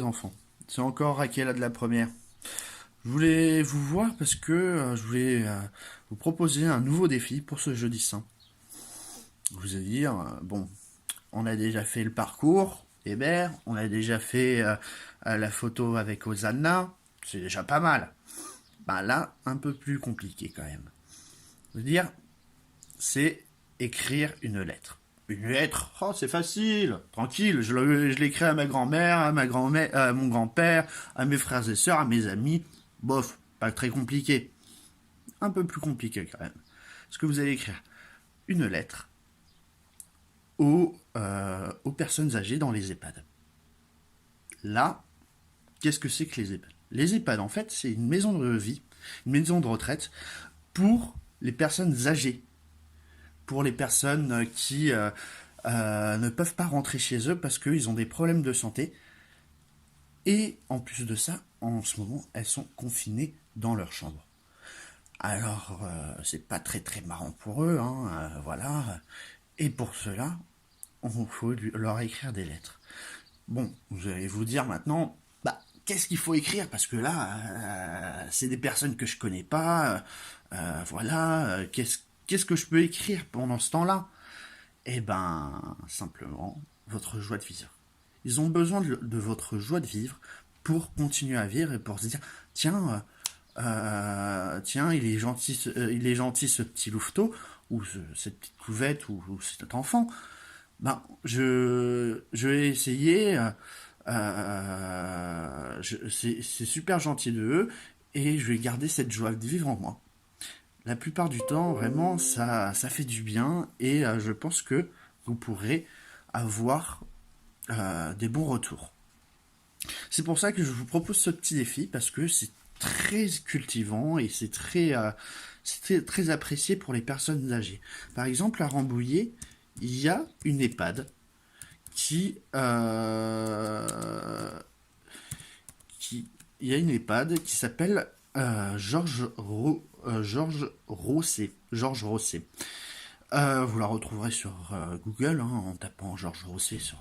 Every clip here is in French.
enfants. C'est encore Akela de la première. Je voulais vous voir parce que je voulais vous proposer un nouveau défi pour ce jeudi saint. Vous allez dire, bon, on a déjà fait le parcours, Hébert, on a déjà fait la photo avec Hosanna, c'est déjà pas mal. Bah là, un peu plus compliqué quand même. Je veux dire, c'est écrire une lettre. Une lettre, oh c'est facile, tranquille, je l'écris à ma grand-mère, à mon grand-père, à mes frères et sœurs, à mes amis. Bof, pas très compliqué. Un peu plus compliqué quand même. Parce que vous allez écrire une lettre aux personnes âgées dans les EHPAD. Là, qu'est-ce que c'est que les EHPAD? Les EHPAD, en fait, c'est une maison de vie, une maison de retraite pour les personnes âgées. Pour les personnes qui ne peuvent pas rentrer chez eux parce qu'ils ont des problèmes de santé. Et en plus de ça, en ce moment, elles sont confinées dans leur chambre. Alors, c'est pas très très marrant pour eux, hein, voilà. Et pour cela, il faut leur écrire des lettres. Bon, vous allez vous dire maintenant, bah, qu'est-ce qu'il faut écrire? Parce que là, c'est des personnes que je connais pas, voilà, qu'est-ce que je peux écrire pendant ce temps-là? Eh ben, simplement, votre joie de vivre. Ils ont besoin de votre joie de vivre pour continuer à vivre et pour se dire, tiens, il est gentil ce petit louveteau, ou cette petite couvette, ou cet enfant. Ben, je vais essayer, c'est super gentil de eux, et je vais garder cette joie de vivre en moi. La plupart du temps, vraiment, ça fait du bien, et je pense que vous pourrez avoir des bons retours. C'est pour ça que je vous propose ce petit défi, parce que c'est très cultivant et c'est très apprécié pour les personnes âgées. Par exemple, à Rambouillet, il y a une EHPAD qui s'appelle Georges Rosset. Georges Rosset. Vous la retrouverez sur Google, hein, en tapant Georges Rosset sur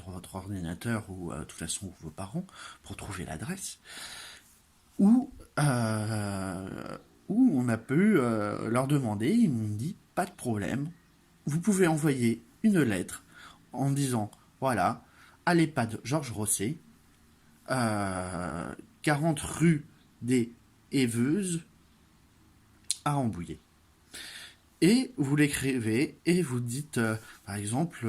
votre ordinateur ou de toute façon vos parents pour trouver l'adresse. Où on a pu leur demander, ils m'ont dit pas de problème, vous pouvez envoyer une lettre en disant voilà, à l'EHPAD Georges Rosset, 40 rue des Éveuses à Rambouillet. Et vous l'écrivez et vous dites, par exemple,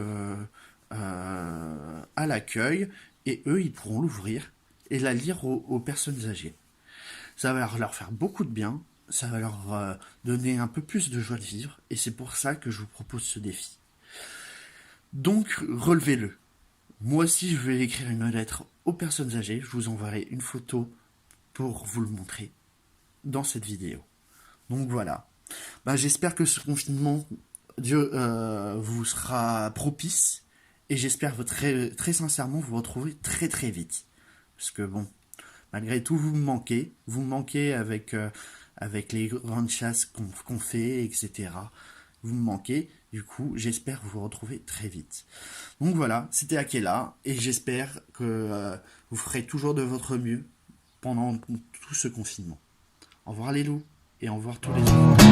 à l'accueil, et eux, ils pourront l'ouvrir et la lire aux personnes âgées. Ça va leur faire beaucoup de bien, ça va leur donner un peu plus de joie de vivre, et c'est pour ça que je vous propose ce défi. Donc, relevez-le. Moi aussi, je vais écrire une lettre aux personnes âgées, je vous enverrai une photo pour vous le montrer dans cette vidéo. Donc voilà. Ben, j'espère que ce confinement vous sera propice, et j'espère très, très sincèrement vous retrouver très très vite. Parce que bon, malgré tout, vous me manquez avec les grandes chasses qu'on fait, etc. Vous me manquez, du coup, j'espère vous retrouver très vite. Donc voilà, c'était Akela, et j'espère que vous ferez toujours de votre mieux pendant tout ce confinement. Au revoir les loups, et au revoir tous les autres.